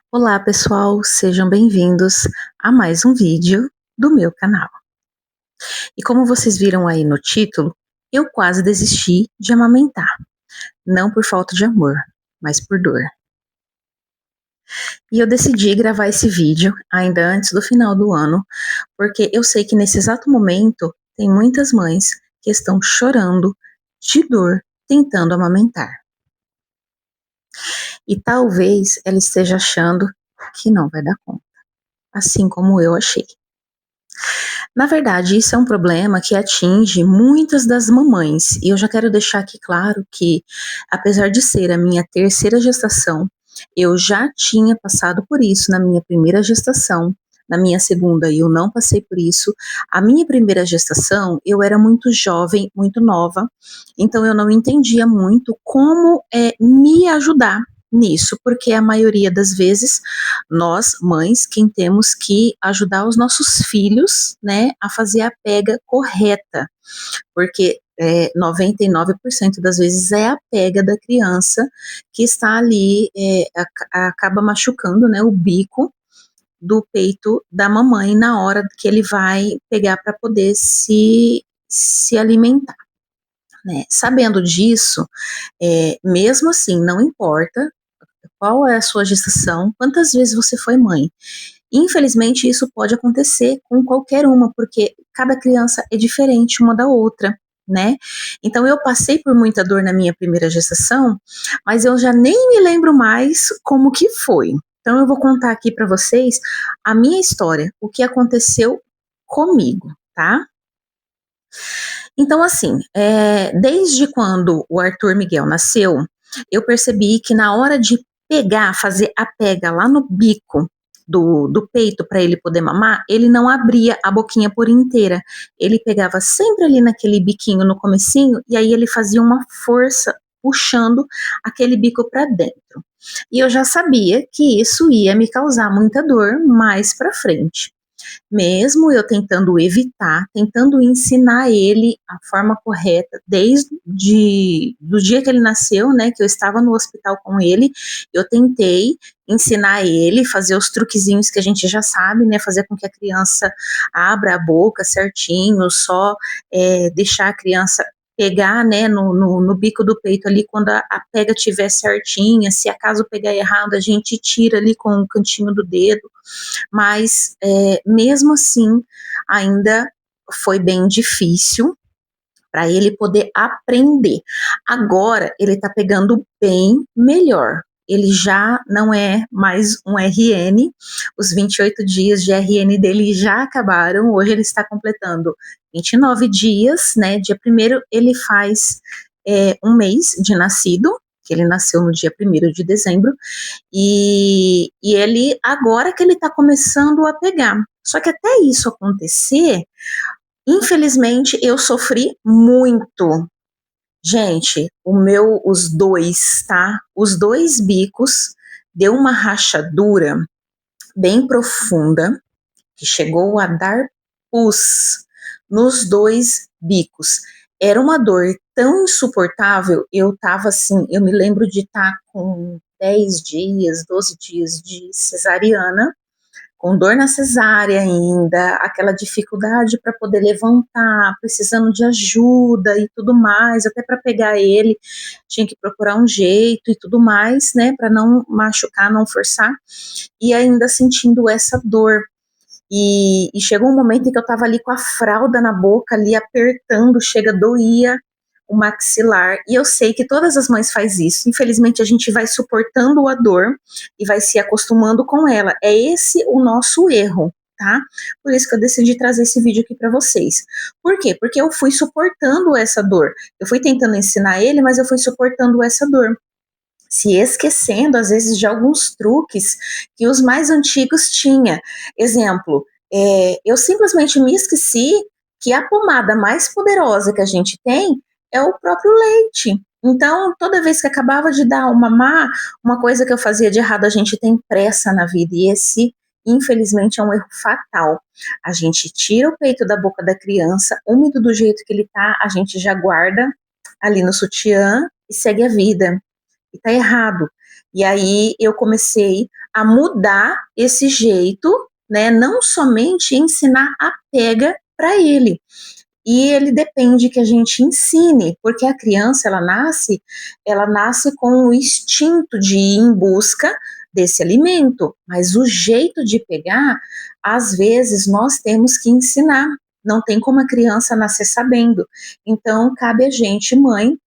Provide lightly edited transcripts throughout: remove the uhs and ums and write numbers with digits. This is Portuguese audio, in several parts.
Olá pessoal, sejam bem-vindos a mais um vídeo do meu canal. E como vocês viram aí no título, eu quase desisti de amamentar, não por falta de amor, mas por dor. E eu decidi gravar esse vídeo ainda antes do final do ano, porque eu sei que nesse exato momento tem muitas mães que estão chorando de dor tentando amamentar. E talvez ela esteja achando que não vai dar conta, assim como eu achei. Na verdade, isso é um problema que atinge muitas das mamães, e eu já quero deixar aqui claro que, apesar de ser a minha terceira gestação, eu já tinha passado por isso na minha primeira gestação. Na minha segunda, eu não passei por isso. A minha primeira gestação, eu era muito jovem, muito nova, então eu não entendia muito como me ajudar nisso, porque a maioria das vezes nós, mães, quem temos que ajudar os nossos filhos, né, a fazer a pega correta, porque 99% das vezes é a pega da criança que está ali, acaba machucando, né, o bico do peito da mamãe na hora que ele vai pegar para poder se alimentar. Né? Sabendo disso, mesmo assim, não importa qual é a sua gestação, quantas vezes você foi mãe. Infelizmente, isso pode acontecer com qualquer uma, porque cada criança é diferente uma da outra, né? Então, eu passei por muita dor na minha primeira gestação, mas eu já nem me lembro mais como que foi. Então, eu vou contar aqui para vocês a minha história, o que aconteceu comigo, tá? Então, assim, desde quando o Arthur Miguel nasceu, eu percebi que na hora de pegar, fazer a pega lá no bico do peito para ele poder mamar, ele não abria a boquinha por inteira. Ele pegava sempre ali naquele biquinho no comecinho e aí ele fazia uma força puxando aquele bico para dentro. E eu já sabia que isso ia me causar muita dor mais para frente. Mesmo eu tentando evitar, tentando ensinar ele a forma correta, desde do dia que ele nasceu, né, que eu estava no hospital com ele, eu tentei ensinar ele, fazer os truquezinhos que a gente já sabe, né, fazer com que a criança abra a boca certinho, só deixar a criança pegar, né, no bico do peito ali, quando a pega estiver certinha, se acaso pegar errado, a gente tira ali com o cantinho do dedo, mas mesmo assim ainda foi bem difícil para ele poder aprender. Agora ele está pegando bem melhor. Ele já não é mais um RN, os 28 dias de RN dele já acabaram, hoje ele está completando 29 dias, né? Dia 1º ele faz um mês de nascido, que ele nasceu no dia 1º de dezembro, e ele, agora que ele está começando a pegar. Só que até isso acontecer, infelizmente, eu sofri muito. Gente, os dois, tá? Os dois bicos deu uma rachadura bem profunda, que chegou a dar pus nos dois bicos. Era uma dor tão insuportável, eu tava assim, eu me lembro de estar com 10 dias, 12 dias de cesariana, com dor na cesárea ainda, aquela dificuldade para poder levantar, precisando de ajuda e tudo mais, até para pegar ele, tinha que procurar um jeito e tudo mais, né, para não machucar, não forçar, e ainda sentindo essa dor. E chegou um momento em que eu tava ali com a fralda na boca, ali apertando, chega, doía o maxilar. E eu sei que todas as mães faz isso. Infelizmente, a gente vai suportando a dor e vai se acostumando com ela. É esse o nosso erro, tá? Por isso que eu decidi trazer esse vídeo aqui para vocês. Por quê? Porque eu fui suportando essa dor. Eu fui tentando ensinar ele, mas eu fui suportando essa dor, se esquecendo, às vezes, de alguns truques que os mais antigos tinham. Exemplo, eu simplesmente me esqueci que a pomada mais poderosa que a gente tem é o próprio leite. Então, toda vez que acabava de dar uma mamar, uma coisa que eu fazia de errado, a gente tem pressa na vida, e esse, infelizmente, é um erro fatal. A gente tira o peito da boca da criança, úmido do jeito que ele tá, a gente já guarda ali no sutiã e segue a vida. e tá errado. E aí eu comecei a mudar esse jeito, né? Não somente ensinar a pega para ele. E ele depende que a gente ensine, porque a criança ela nasce com o instinto de ir em busca desse alimento, mas o jeito de pegar, às vezes nós temos que ensinar. Não tem como a criança nascer sabendo. Então cabe a gente, mãe,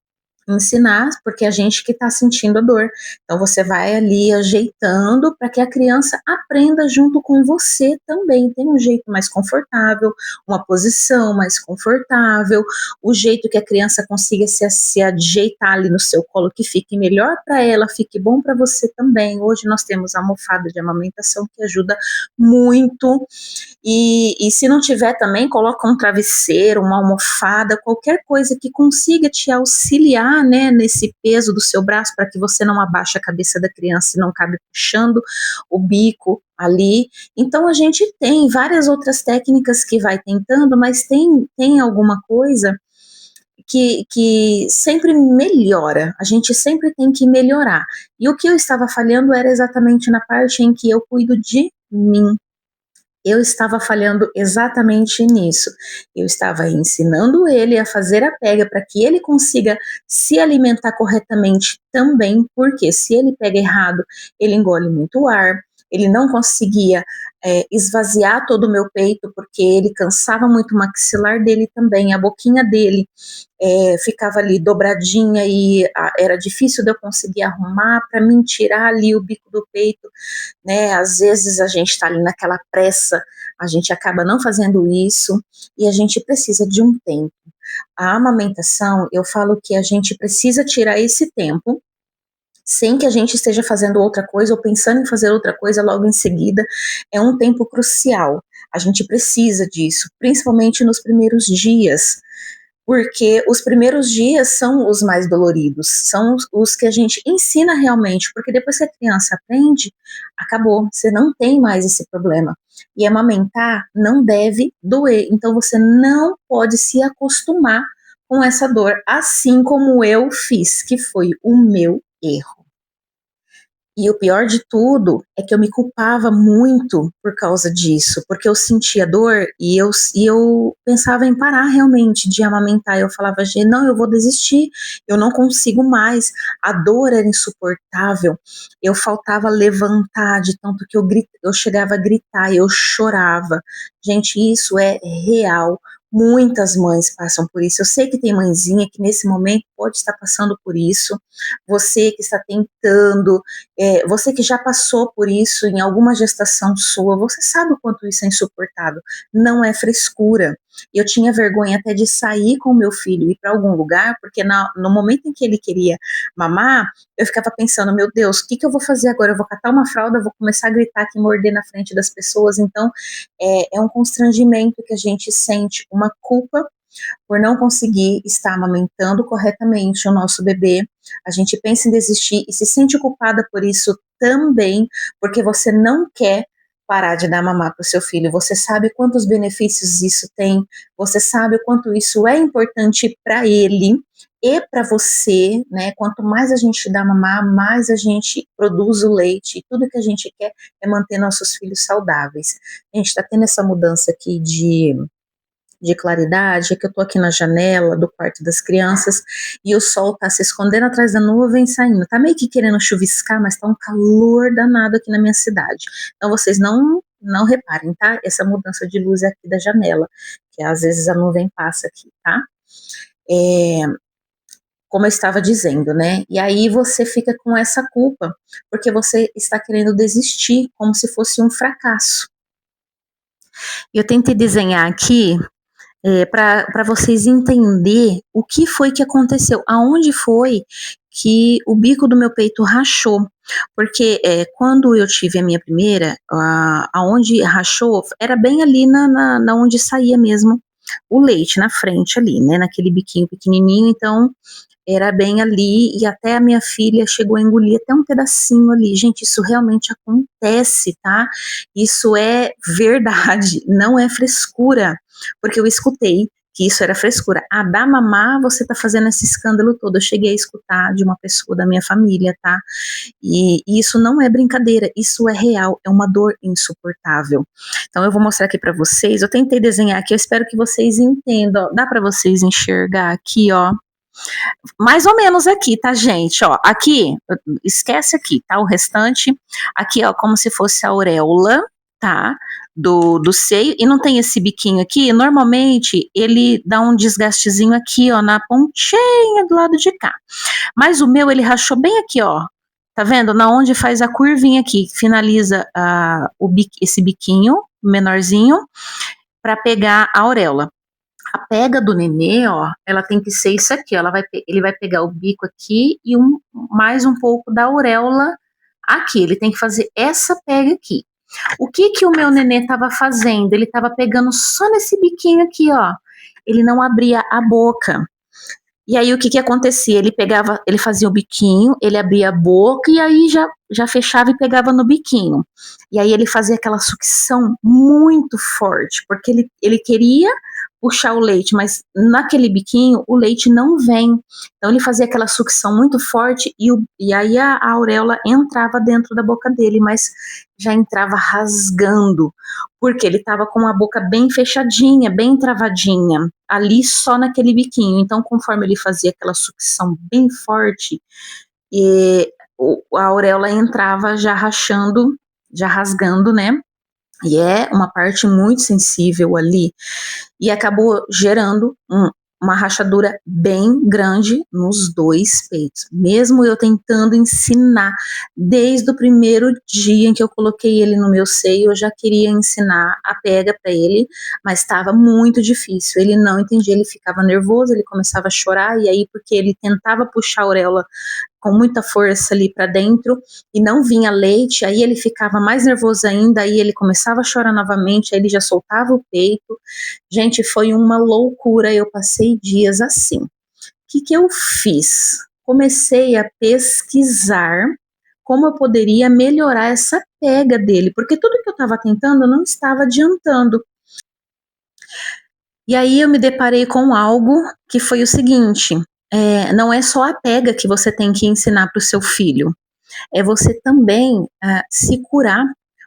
ensinar, porque é a gente que está sentindo a dor. Então você vai ali ajeitando para que a criança aprenda junto com você também. Tem um jeito mais confortável, uma posição mais confortável, o jeito que a criança consiga se ajeitar ali no seu colo, que fique melhor para ela, fique bom para você também. Hoje nós temos a almofada de amamentação que ajuda muito. E se não tiver também, coloca um travesseiro, uma almofada, qualquer coisa que consiga te auxiliar, né, nesse peso do seu braço, para que você não abaixe a cabeça da criança e não acabe puxando o bico ali. Então a gente tem várias outras técnicas que vai tentando, mas tem alguma coisa que sempre melhora, a gente sempre tem que melhorar. E o que eu estava falhando era exatamente na parte em que eu cuido de mim. Eu estava falhando exatamente nisso. Eu estava ensinando ele a fazer a pega para que ele consiga se alimentar corretamente também, porque se ele pega errado, ele engole muito ar, ele não conseguia esvaziar todo o meu peito, porque ele cansava muito o maxilar dele também, a boquinha dele ficava ali dobradinha e era difícil de eu conseguir arrumar para me tirar ali o bico do peito, né? Às vezes a gente está ali naquela pressa, a gente acaba não fazendo isso e a gente precisa de um tempo. A amamentação, eu falo que a gente precisa tirar esse tempo, sem que a gente esteja fazendo outra coisa ou pensando em fazer outra coisa logo em seguida, é um tempo crucial. A gente precisa disso, principalmente nos primeiros dias, porque os primeiros dias são os mais doloridos, são os que a gente ensina realmente, porque depois que a criança aprende, acabou, você não tem mais esse problema. E amamentar não deve doer, então você não pode se acostumar com essa dor, assim como eu fiz, que foi o meu erro. E o pior de tudo é que eu me culpava muito por causa disso, porque eu sentia dor e eu pensava em parar realmente de amamentar. Eu falava, gente, não, eu vou desistir, eu não consigo mais. A dor era insuportável, eu faltava levantar de tanto que eu chegava a gritar, eu chorava. Gente, isso é real. Muitas mães passam por isso. Eu sei que tem mãezinha que nesse momento pode estar passando por isso. Você que está tentando, você que já passou por isso em alguma gestação sua, você sabe o quanto isso é insuportável. Não é frescura. Eu tinha vergonha até de sair com o meu filho e ir para algum lugar, porque no momento em que ele queria mamar, eu ficava pensando, meu Deus, o que eu vou fazer agora? Eu vou catar uma fralda, vou começar a gritar aqui, morder na frente das pessoas. Então, é um constrangimento que a gente sente, uma culpa por não conseguir estar amamentando corretamente o nosso bebê. A gente pensa em desistir e se sente culpada por isso também, porque você não quer parar de dar mamar para o seu filho. Você sabe quantos benefícios isso tem, você sabe o quanto isso é importante para ele e para você, né? Quanto mais a gente dá mamar, mais a gente produz o leite, e tudo que a gente quer é manter nossos filhos saudáveis. A gente está tendo essa mudança aqui de claridade, é que eu tô aqui na janela do quarto das crianças e o sol tá se escondendo atrás da nuvem saindo. Tá meio que querendo chuviscar, mas tá um calor danado aqui na minha cidade. Então vocês não reparem, tá? Essa mudança de luz é aqui da janela, que às vezes a nuvem passa aqui, tá? É, como eu estava dizendo, né? E aí você fica com essa culpa, porque você está querendo desistir como se fosse um fracasso. Eu tentei desenhar aqui para vocês entender o que foi que aconteceu, aonde foi que o bico do meu peito rachou, porque quando eu tive a minha primeira, aonde rachou era bem ali na onde saía mesmo o leite, na frente ali, né, naquele biquinho pequenininho, então era bem ali e até a minha filha chegou a engolir até um pedacinho ali. Gente, isso realmente acontece, tá? Isso é verdade, não é frescura, porque eu escutei que isso era frescura. Ah, dá mamar, você tá fazendo esse escândalo todo. Eu cheguei a escutar de uma pessoa da minha família, tá? E isso não é brincadeira, isso é real, é uma dor insuportável. Então eu vou mostrar aqui para vocês. Eu tentei desenhar aqui, eu espero que vocês entendam. Dá para vocês enxergar aqui, ó. Mais ou menos aqui, tá, gente? Ó, aqui, esquece aqui, tá? O restante, aqui, ó, como se fosse a auréola, tá? Do seio, e não tem esse biquinho aqui. Normalmente ele dá um desgastezinho aqui, ó, na pontinha do lado de cá. Mas o meu, ele rachou bem aqui, ó. Tá vendo? Na onde faz a curvinha aqui, finaliza esse biquinho menorzinho para pegar a auréola. A pega do nenê, ó, ela tem que ser isso aqui, ó, ele vai pegar o bico aqui e mais um pouco da auréola aqui. Ele tem que fazer essa pega aqui. O que que o meu nenê estava fazendo? Ele estava pegando só nesse biquinho aqui, ó. Ele não abria a boca. E aí o que que acontecia? Ele fazia o biquinho, ele abria a boca e aí já fechava e pegava no biquinho. E aí ele fazia aquela sucção muito forte, porque ele queria puxar o leite, mas naquele biquinho o leite não vem. Então ele fazia aquela sucção muito forte e aí a auréola entrava dentro da boca dele, mas já entrava rasgando, porque ele estava com a boca bem fechadinha, bem travadinha, ali só naquele biquinho. Então, conforme ele fazia aquela sucção bem forte, a auréola entrava já rachando, já rasgando, né? E é uma parte muito sensível ali. E acabou gerando uma rachadura bem grande nos dois peitos. Mesmo eu tentando ensinar, desde o primeiro dia em que eu coloquei ele no meu seio, eu já queria ensinar a pega para ele, mas estava muito difícil. Ele não entendia, ele ficava nervoso, ele começava a chorar, e aí, porque ele tentava puxar a auréola com muita força ali para dentro e não vinha leite, aí ele ficava mais nervoso ainda, aí ele começava a chorar novamente, aí ele já soltava o peito. Gente, foi uma loucura, eu passei dias assim. O que que eu fiz? Comecei a pesquisar como eu poderia melhorar essa pega dele, porque tudo que eu estava tentando não estava adiantando. E aí eu me deparei com algo que foi o seguinte: não é só a pega que você tem que ensinar para o seu filho, é você também se curar,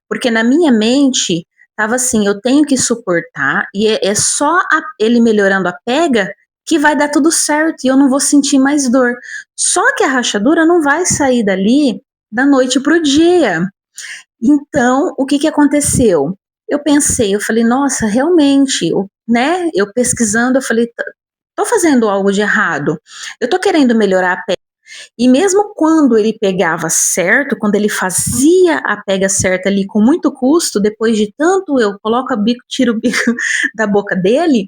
porque na minha mente estava assim, eu tenho que suportar e é só ele melhorando a pega que vai dar tudo certo e eu não vou sentir mais dor. Só que a rachadura não vai sair dali da noite para o dia. Então, o que que aconteceu? Eu pensei, eu falei, nossa, realmente, né? Eu pesquisando, eu falei, tô fazendo algo de errado. Eu tô querendo melhorar a pele. E mesmo quando ele pegava certo, quando ele fazia a pega certa ali com muito custo, depois de tanto eu coloco o bico, tiro o bico da boca dele,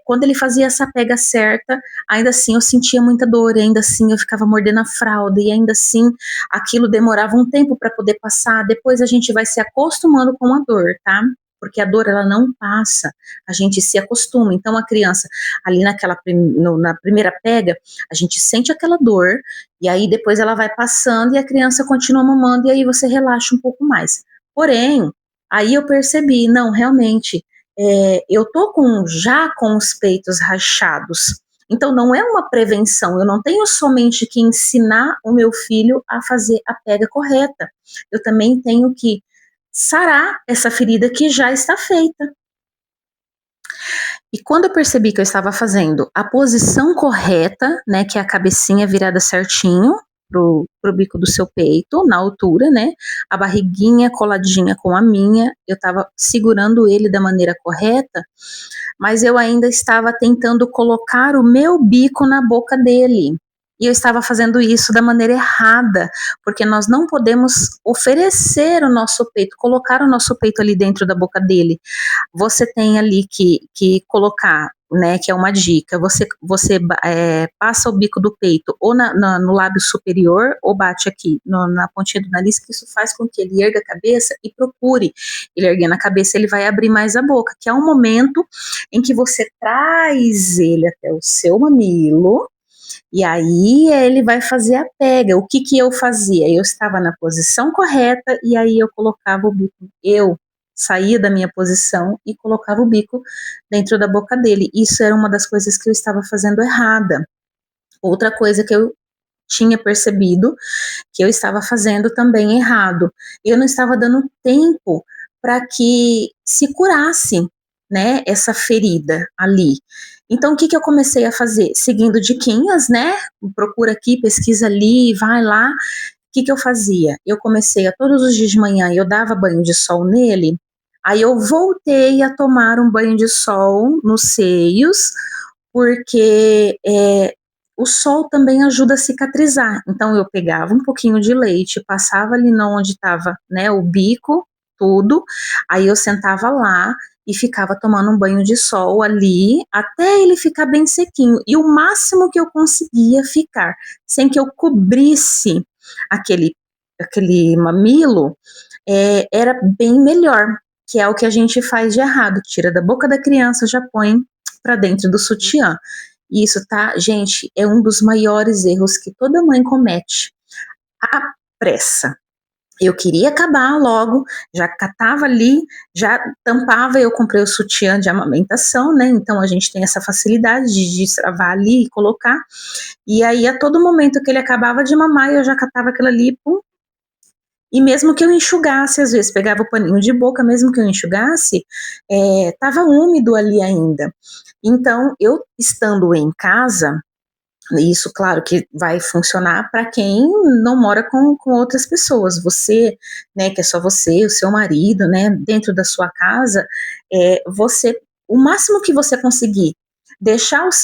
quando ele fazia essa pega certa, ainda assim eu sentia muita dor, ainda assim eu ficava mordendo a fralda, e ainda assim aquilo demorava um tempo para poder passar. Depois a gente vai se acostumando com a dor, tá? Porque a dor ela não passa, a gente se acostuma. Então a criança ali na primeira pega, a gente sente aquela dor e aí depois ela vai passando e a criança continua mamando e aí você relaxa um pouco mais. Porém, aí eu percebi, não, realmente, eu tô já com os peitos rachados. Então não é uma prevenção, eu não tenho somente que ensinar o meu filho a fazer a pega correta. Eu também tenho que sarar essa ferida que já está feita. E quando eu percebi que eu estava fazendo a posição correta, né, que é a cabecinha virada certinho pro bico do seu peito, na altura, né, a barriguinha coladinha com a minha, eu estava segurando ele da maneira correta, mas eu ainda estava tentando colocar o meu bico na boca dele. E eu estava fazendo isso da maneira errada, porque nós não podemos oferecer o nosso peito, colocar o nosso peito ali dentro da boca dele. Você tem ali que colocar, né, que é uma dica, você passa o bico do peito ou no lábio superior ou bate aqui na pontinha do nariz, que isso faz com que ele erga a cabeça e procure. Ele erguendo a cabeça, ele vai abrir mais a boca, que é um momento em que você traz ele até o seu mamilo, e aí ele vai fazer a pega. O que que eu fazia? Eu estava na posição correta e aí eu colocava o bico. Eu saía da minha posição e colocava o bico dentro da boca dele. Isso era uma das coisas que eu estava fazendo errada. Outra coisa que eu tinha percebido que eu estava fazendo também errado. Eu não estava dando tempo para que se curasse, né, essa ferida ali. Então, o que eu comecei a fazer? Seguindo diquinhas, né? Procura aqui, pesquisa ali, vai lá. O que eu fazia? Eu comecei a todos os dias de manhã, eu dava banho de sol nele, aí eu voltei a tomar um banho de sol nos seios, porque o sol também ajuda a cicatrizar. Então eu pegava um pouquinho de leite, passava ali onde estava, né, o bico, tudo, aí eu sentava lá e ficava tomando um banho de sol ali até ele ficar bem sequinho. E o máximo que eu conseguia ficar, sem que eu cobrisse aquele mamilo, era bem melhor, que é o que a gente faz de errado. Tira da boca da criança, já põe para dentro do sutiã. Isso, tá, gente, é um dos maiores erros que toda mãe comete. A pressa. Eu queria acabar logo, já catava ali, já tampava, eu comprei o sutiã de amamentação, né? Então a gente tem essa facilidade de destravar ali e colocar. E aí, a todo momento que ele acabava de mamar, eu já catava aquilo ali, pum. E mesmo que eu enxugasse, às vezes pegava o paninho de boca, mesmo que eu enxugasse, estava úmido ali ainda. Então, eu estando em casa, isso, claro, que vai funcionar para quem não mora com outras pessoas. Você, né, que é só você, o seu marido, né, dentro da sua casa, o máximo que você conseguir deixar os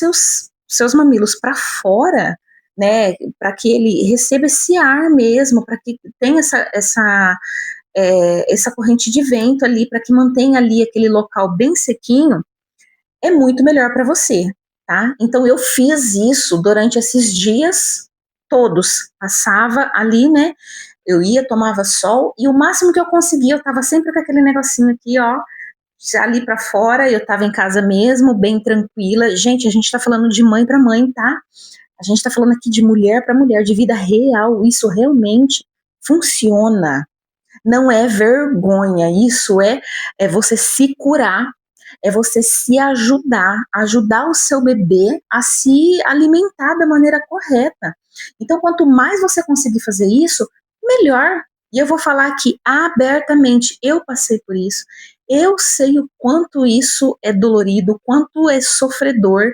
seus mamilos para fora, né, para que ele receba esse ar mesmo, para que tenha essa corrente de vento ali, para que mantenha ali aquele local bem sequinho, é muito melhor para você, tá? Então eu fiz isso durante esses dias todos, passava ali, né? Eu ia, tomava sol e o máximo que eu conseguia, eu tava sempre com aquele negocinho aqui, ó, ali para fora, eu tava em casa mesmo, bem tranquila. Gente, a gente tá falando de mãe para mãe, tá? A gente tá falando aqui de mulher para mulher, de vida real, isso realmente funciona. Não é vergonha, isso é você se curar, é você se ajudar o seu bebê a se alimentar da maneira correta. Então, quanto mais você conseguir fazer isso, melhor. E eu vou falar aqui abertamente, eu passei por isso. Eu sei o quanto isso é dolorido, o quanto é sofredor,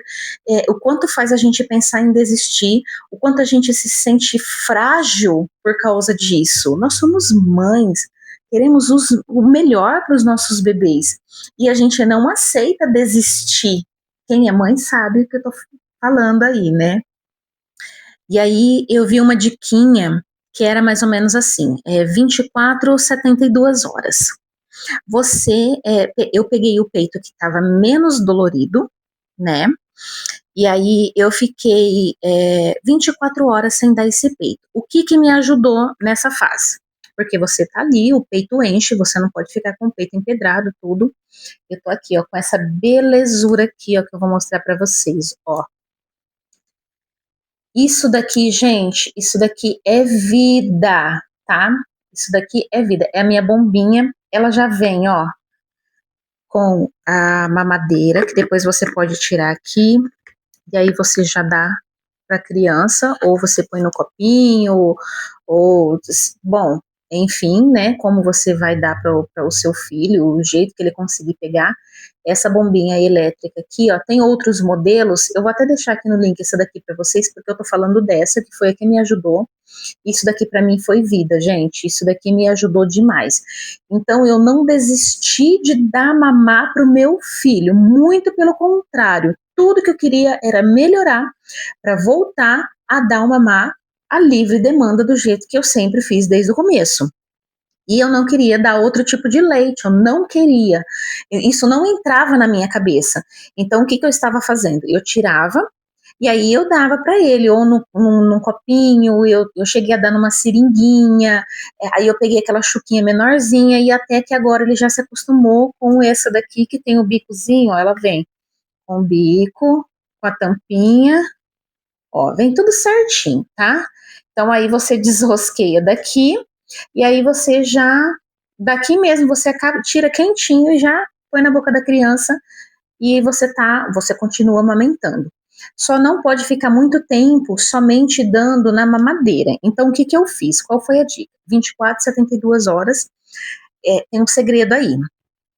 o quanto faz a gente pensar em desistir, o quanto a gente se sente frágil por causa disso. Nós somos mães, queremos o melhor para os nossos bebês e a gente não aceita desistir. Quem é mãe sabe o que eu tô falando aí, né? E aí eu vi uma diquinha que era mais ou menos assim, 24 ou 72 horas. Eu peguei o peito que estava menos dolorido, né? E aí eu fiquei 24 horas sem dar esse peito. O que me ajudou nessa fase? Porque você tá ali, o peito enche, você não pode ficar com o peito empedrado, tudo. Eu tô aqui, ó, com essa belezura aqui, ó, que eu vou mostrar pra vocês, ó. Isso daqui, gente, isso daqui é vida, tá? Isso daqui é vida. É a minha bombinha, ela já vem, ó, com a mamadeira, que depois você pode tirar aqui, e aí você já dá para criança, ou você põe no copinho, ou, bom, enfim, né, como você vai dar para o seu filho, o jeito que ele conseguir pegar. Essa bombinha elétrica aqui, ó, tem outros modelos, eu vou até deixar aqui no link essa daqui para vocês, porque eu tô falando dessa, que foi a que me ajudou. Isso daqui para mim foi vida, gente, isso daqui me ajudou demais. Então eu não desisti de dar mamar pro meu filho, muito pelo contrário, tudo que eu queria era melhorar para voltar a dar um mamar a livre demanda do jeito que eu sempre fiz desde o começo. E eu não queria dar outro tipo de leite, eu não queria. Isso não entrava na minha cabeça. Então, o que eu estava fazendo? Eu tirava e aí eu dava para ele, ou num copinho, eu cheguei a dar numa seringuinha, aí eu peguei aquela chuquinha menorzinha, e até que agora ele já se acostumou com essa daqui, que tem o bicozinho, ó, ela vem com o bico, com a tampinha, ó, vem tudo certinho, tá? Então aí você desrosqueia daqui, e aí você já daqui mesmo você tira quentinho e já põe na boca da criança e você continua amamentando. Só não pode ficar muito tempo somente dando na mamadeira. Então, o que eu fiz? Qual foi a dica? 24, 72 horas. Tem um segredo aí.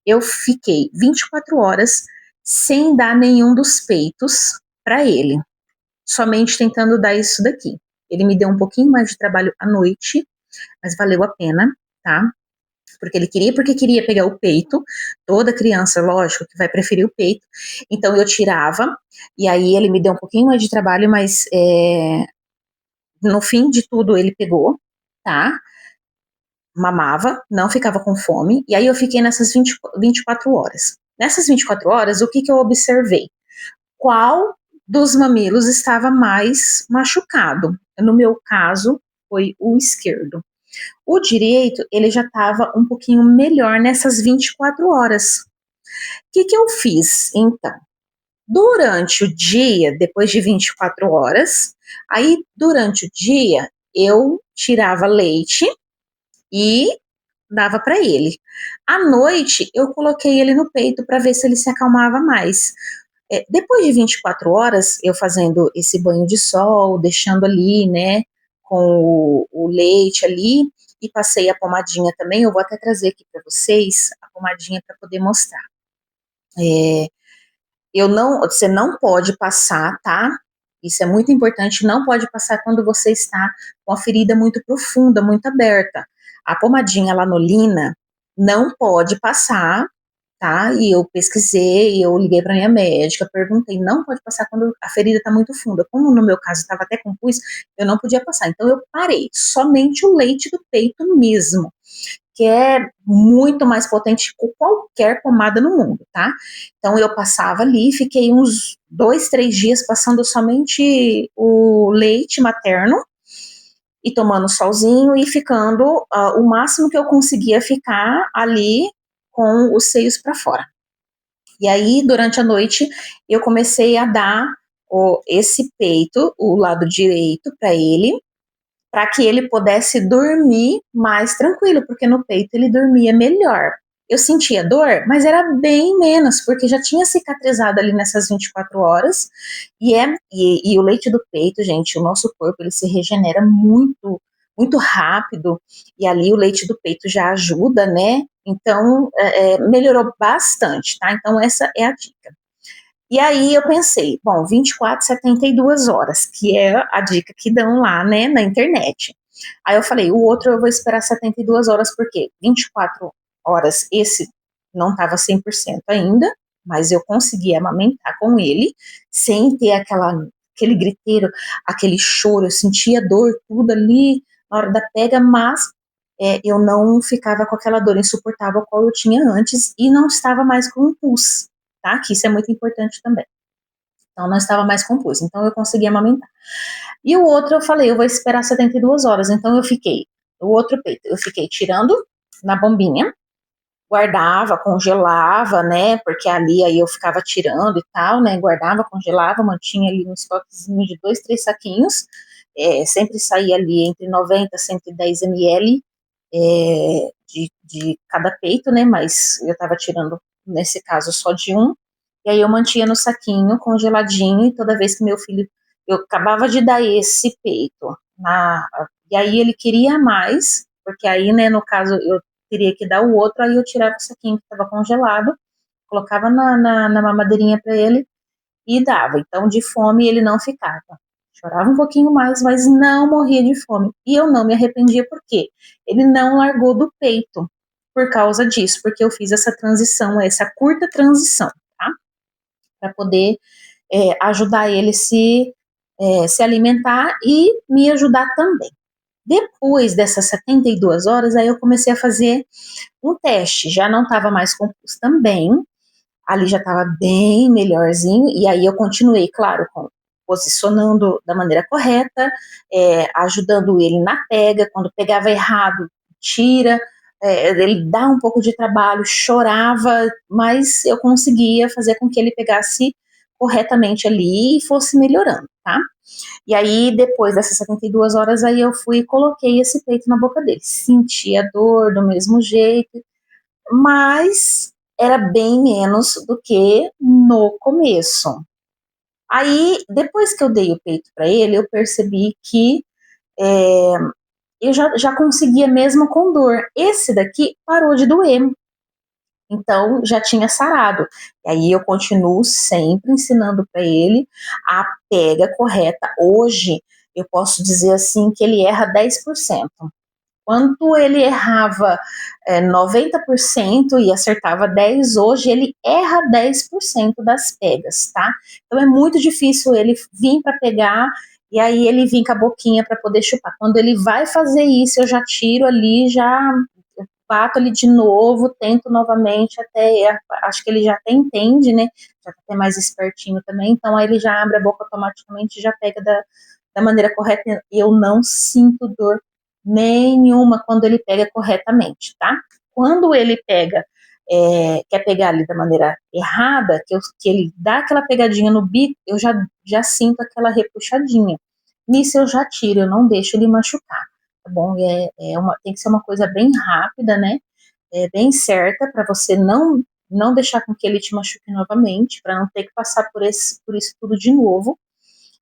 Eu fiquei 24 horas sem dar nenhum dos peitos para ele, somente tentando dar isso daqui. Ele me deu um pouquinho mais de trabalho à noite, mas valeu a pena, tá? Porque queria pegar o peito. Toda criança, lógico, que vai preferir o peito. Então eu tirava, e aí ele me deu um pouquinho mais de trabalho, mas no fim de tudo ele pegou, tá? Mamava, não ficava com fome, e aí eu fiquei nessas 24 horas. Nessas 24 horas, o que eu observei? Qual dos mamilos estava mais machucado? No meu caso, foi o esquerdo. O direito, ele já estava um pouquinho melhor nessas 24 horas. O que eu fiz, então? Durante o dia, depois de 24 horas, aí durante o dia, eu tirava leite e dava para ele. À noite, eu coloquei ele no peito para ver se ele se acalmava mais. Depois de 24 horas, eu fazendo esse banho de sol, deixando ali, né, com o leite ali, e passei a pomadinha também. Eu vou até trazer aqui para vocês a pomadinha para poder mostrar. Você não pode passar, tá? Isso é muito importante, não pode passar quando você está com a ferida muito profunda, muito aberta. A pomadinha lanolina não pode passar, tá? E eu pesquisei, eu liguei para minha médica, perguntei, não pode passar quando a ferida está muito funda. Como no meu caso estava até com pus, eu não podia passar. Então eu parei, somente o leite do peito mesmo, que é muito mais potente que qualquer pomada no mundo, tá? Então eu passava ali, fiquei uns 2, 3 dias passando somente o leite materno e tomando solzinho e ficando o máximo que eu conseguia ficar ali com os seios para fora. E aí, durante a noite, eu comecei a dar esse peito, o lado direito, para ele, para que ele pudesse dormir mais tranquilo, porque no peito ele dormia melhor. Eu sentia dor, mas era bem menos, porque já tinha cicatrizado ali nessas 24 horas, e o leite do peito, gente, o nosso corpo, ele se regenera muito, muito rápido, e ali o leite do peito já ajuda, né? Então, melhorou bastante, tá? Então, essa é a dica. E aí eu pensei, bom, 24, 72 horas, que é a dica que dão lá, né, na internet. Aí eu falei, o outro eu vou esperar 72 horas, porque 24 horas, esse não estava 100% ainda, mas eu consegui amamentar com ele, sem ter aquele griteiro, aquele choro, eu sentia dor, tudo ali, na hora da pega, mas eu não ficava com aquela dor insuportável qual eu tinha antes, e não estava mais com o pus, tá? Que isso é muito importante também. Então, não estava mais com pus, então eu consegui amamentar. E o outro eu falei, eu vou esperar 72 horas, então eu fiquei, o outro peito, eu fiquei tirando na bombinha, guardava, congelava, né, porque ali aí eu ficava tirando e tal, né, guardava, congelava, mantinha ali um estoquezinho de 2, 3 saquinhos, sempre saía ali entre 90 e 110 ml de cada peito, né, mas eu estava tirando, nesse caso, só de um, e aí eu mantinha no saquinho, congeladinho, e toda vez que meu filho, eu acabava de dar esse peito, e aí ele queria mais, porque aí, né, no caso, eu teria que dar o outro, aí eu tirava o saquinho que estava congelado, colocava na mamadeirinha para ele e dava. Então, de fome ele não ficava. Chorava um pouquinho mais, mas não morria de fome. E eu não me arrependia, porque ele não largou do peito por causa disso, porque eu fiz essa transição, essa curta transição, tá? Para poder ajudar ele se alimentar e me ajudar também. Depois dessas 72 horas, aí eu comecei a fazer um teste, já não estava mais com pus também, ali já estava bem melhorzinho, e aí eu continuei, claro, posicionando da maneira correta, ajudando ele na pega, quando pegava errado, tira, ele dá um pouco de trabalho, chorava, mas eu conseguia fazer com que ele pegasse corretamente ali e fosse melhorando, tá? E aí, depois dessas 72 horas, aí eu fui e coloquei esse peito na boca dele. Senti a dor do mesmo jeito, mas era bem menos do que no começo. Aí, depois que eu dei o peito para ele, eu percebi que eu já conseguia mesmo com dor. Esse daqui parou de doer, então já tinha sarado. E aí eu continuo sempre ensinando para ele a pega correta. Hoje eu posso dizer assim que ele erra 10%. Quando ele errava 90% e acertava 10%, hoje ele erra 10% das pegas, tá? Então é muito difícil ele vir para pegar e aí ele vir com a boquinha para poder chupar. Quando ele vai fazer isso, eu já tiro ali, já bato ali de novo, tento novamente, até acho que ele já até entende, né? Já tá até mais espertinho também, então aí ele já abre a boca automaticamente e já pega da maneira correta e eu não sinto dor nenhuma quando ele pega corretamente, tá? Quando ele pega, quer pegar ali da maneira errada, que ele dá aquela pegadinha no bico, eu já sinto aquela repuxadinha. Nisso eu já tiro, eu não deixo ele machucar, tá bom? Tem que ser uma coisa bem rápida, né? Bem certa, para você não deixar com que ele te machuque novamente, para não ter que passar por isso tudo de novo,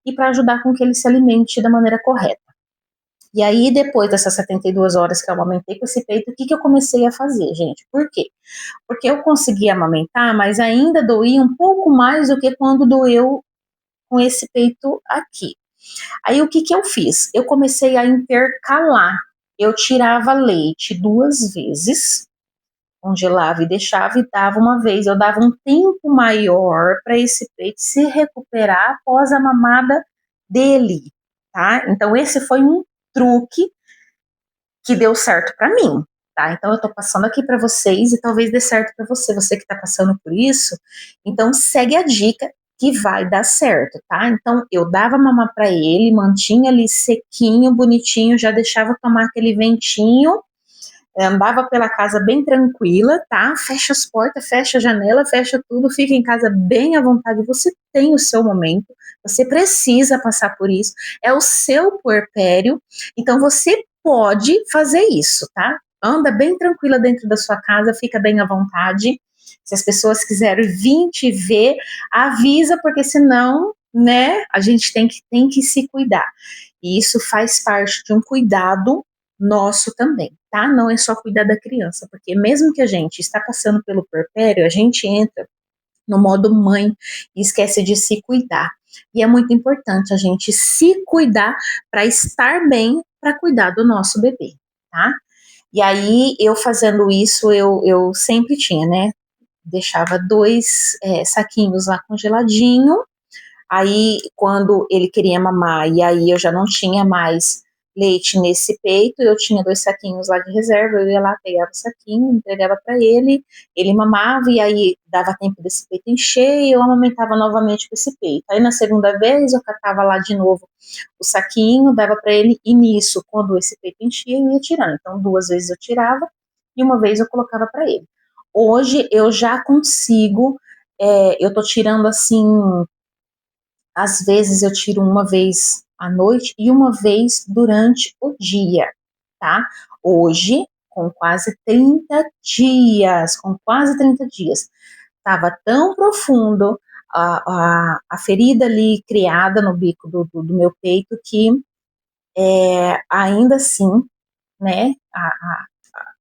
e para ajudar com que ele se alimente da maneira correta. E aí, depois dessas 72 horas que eu amamentei com esse peito, o que eu comecei a fazer, gente? Por quê? Porque eu consegui amamentar, mas ainda doía um pouco mais do que quando doeu com esse peito aqui. Aí, o que eu fiz? Eu comecei a intercalar. Eu tirava leite 2 vezes, congelava e deixava e dava uma vez. Eu dava um tempo maior para esse peito se recuperar após a mamada dele, tá? Então, esse foi um truque que deu certo para mim, tá? Então eu tô passando aqui para vocês e talvez dê certo para você que tá passando por isso. Então segue a dica que vai dar certo, tá? Então eu dava mamar para ele, mantinha ali sequinho, bonitinho, já deixava tomar aquele ventinho, andava pela casa bem tranquila, tá? Fecha as portas, fecha a janela, fecha tudo, fica em casa bem à vontade. Você tem o seu momento, você precisa passar por isso, é o seu puerpério, então você pode fazer isso, tá? Anda bem tranquila dentro da sua casa, fica bem à vontade. Se as pessoas quiserem vir te ver, avisa, porque senão, né, a gente tem que se cuidar. E isso faz parte de um cuidado nosso também, tá? Não é só cuidar da criança, porque mesmo que a gente está passando pelo puerpério, a gente entra no modo mãe e esquece de se cuidar. E é muito importante a gente se cuidar para estar bem, para cuidar do nosso bebê, tá? E aí, eu fazendo isso, eu sempre tinha, né? Deixava 2 saquinhos lá congeladinho. Aí, quando ele queria mamar, e aí eu já não tinha mais leite nesse peito, eu tinha 2 saquinhos lá de reserva, eu ia lá, pegava o saquinho, entregava para ele mamava, e aí dava tempo desse peito encher, e eu amamentava novamente com esse peito. Aí, na segunda vez, eu catava lá de novo o saquinho, dava para ele, e nisso, quando esse peito enchia, eu ia tirando. Então, 2 vezes eu tirava, e uma vez eu colocava para ele. Hoje, eu já consigo, eu tô tirando assim, às vezes eu tiro uma vez à noite e uma vez durante o dia, tá? Hoje, com quase 30 dias, estava tão profundo a ferida ali criada no bico do meu peito que ainda assim, né,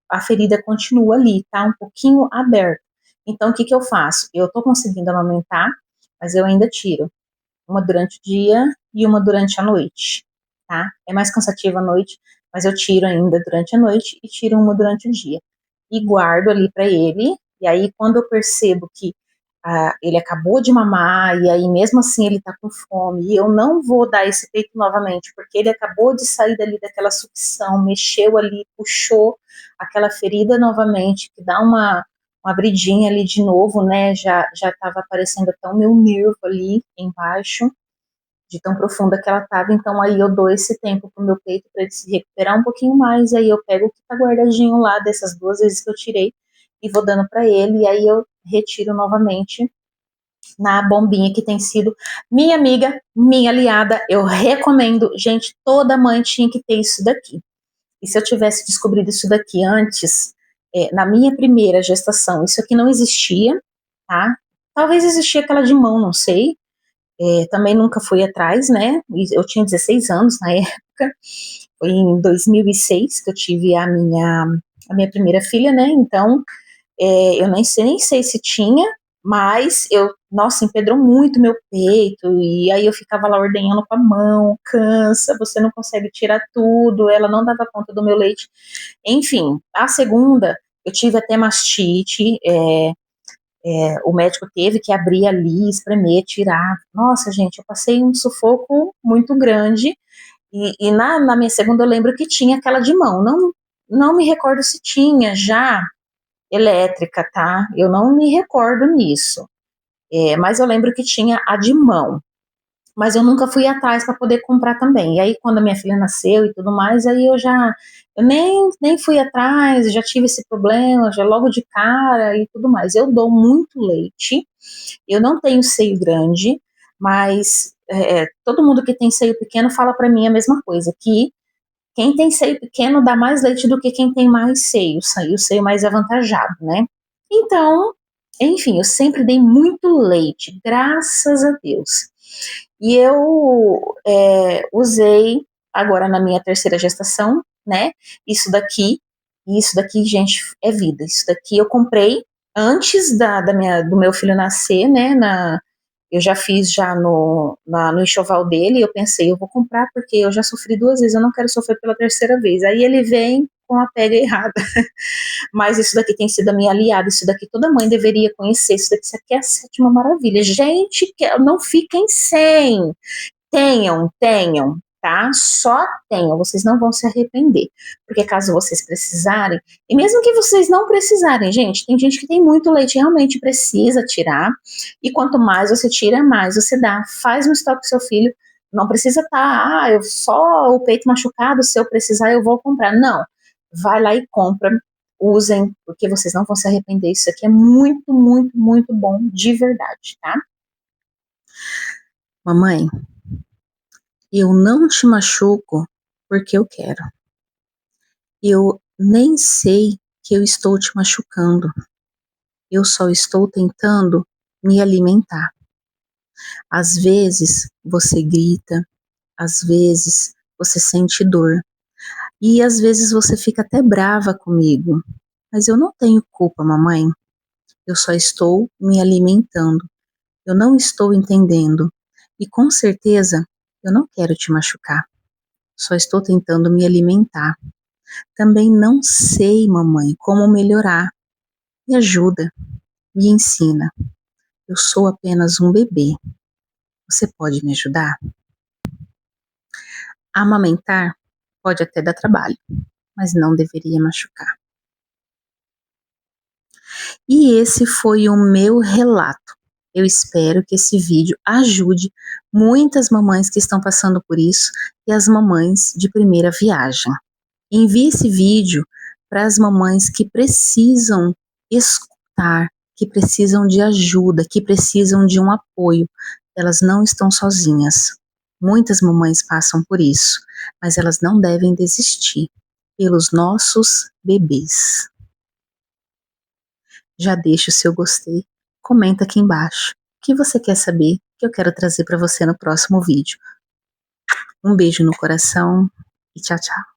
a ferida continua ali, tá? Um pouquinho aberta. Então, o que eu faço? Eu tô conseguindo amamentar, mas eu ainda tiro uma durante o dia e uma durante a noite, tá? É mais cansativo à noite, mas eu tiro ainda durante a noite e tiro uma durante o dia. E guardo ali para ele, e aí quando eu percebo que ele acabou de mamar, e aí mesmo assim ele tá com fome, e eu não vou dar esse peito novamente, porque ele acabou de sair dali daquela sucção, mexeu ali, puxou aquela ferida novamente, que dá uma abridinha ali de novo, né, já estava aparecendo até o meu nervo ali embaixo, de tão profunda que ela estava, então aí eu dou esse tempo pro meu peito para ele se recuperar um pouquinho mais, e aí eu pego o que tá guardadinho lá dessas 2 vezes que eu tirei e vou dando para ele, e aí eu retiro novamente na bombinha, que tem sido minha amiga, minha aliada. Eu recomendo, gente, toda mãe tinha que ter isso daqui. E se eu tivesse descobrido isso daqui antes, na minha primeira gestação, isso aqui não existia, tá? Talvez existia aquela de mão, não sei. Também nunca fui atrás, né? Eu tinha 16 anos na época. Foi em 2006 que eu tive a minha primeira filha, né? Então, eu nem sei se tinha, mas nossa, empedrou muito meu peito, e aí eu ficava lá ordenhando com a mão, cansa, você não consegue tirar tudo, ela não dava conta do meu leite. Enfim, a segunda, eu tive até mastite, o médico teve que abrir ali, espremer, tirar. Nossa, gente, eu passei um sufoco muito grande, e na minha segunda eu lembro que tinha aquela de mão, não me recordo se tinha já elétrica, tá? Eu não me recordo nisso. Mas eu lembro que tinha a de mão. Mas eu nunca fui atrás para poder comprar também. E aí, quando a minha filha nasceu e tudo mais, aí eu nem fui atrás, já tive esse problema, já logo de cara e tudo mais. Eu dou muito leite, eu não tenho seio grande, mas todo mundo que tem seio pequeno fala para mim a mesma coisa, que quem tem seio pequeno dá mais leite do que quem tem mais seio, o seio mais avantajado, né? Então, enfim, eu sempre dei muito leite, graças a Deus. E eu usei agora na minha terceira gestação, né? Isso daqui, e isso daqui, gente, é vida. Isso daqui eu comprei antes do meu filho nascer, né? Eu já fiz já no enxoval dele, e eu pensei, eu vou comprar porque eu já sofri 2 vezes, eu não quero sofrer pela terceira vez. Aí ele vem com a pega errada. Mas isso daqui tem sido a minha aliada, isso daqui toda mãe deveria conhecer, isso aqui é a sétima maravilha. Gente, não fiquem sem. Tenham, tá? Só tenham, vocês não vão se arrepender. Porque caso vocês precisarem, e mesmo que vocês não precisarem, gente, tem gente que tem muito leite, realmente precisa tirar, e quanto mais você tira, mais você dá. Faz um estoque pro seu filho, não precisa estar, eu só o peito machucado, se eu precisar eu vou comprar. Não, vai lá e compra, usem, porque vocês não vão se arrepender. Isso aqui é muito, muito, muito bom, de verdade, tá? Mamãe, eu não te machuco porque eu quero. Eu nem sei que eu estou te machucando. Eu só estou tentando me alimentar. Às vezes você grita, às vezes você sente dor, e às vezes você fica até brava comigo. Mas eu não tenho culpa, mamãe. Eu só estou me alimentando. Eu não estou entendendo. E com certeza eu não quero te machucar. Só estou tentando me alimentar. Também não sei, mamãe, como melhorar. Me ajuda, me ensina. Eu sou apenas um bebê. Você pode me ajudar? Amamentar pode até dar trabalho, mas não deveria machucar. E esse foi o meu relato. Eu espero que esse vídeo ajude muitas mamães que estão passando por isso e as mamães de primeira viagem. Envie esse vídeo para as mamães que precisam escutar, que precisam de ajuda, que precisam de um apoio. Elas não estão sozinhas. Muitas mamães passam por isso, mas elas não devem desistir pelos nossos bebês. Já deixa o seu gostei, comenta aqui embaixo o que você quer saber que eu quero trazer para você no próximo vídeo. Um beijo no coração e tchau, tchau.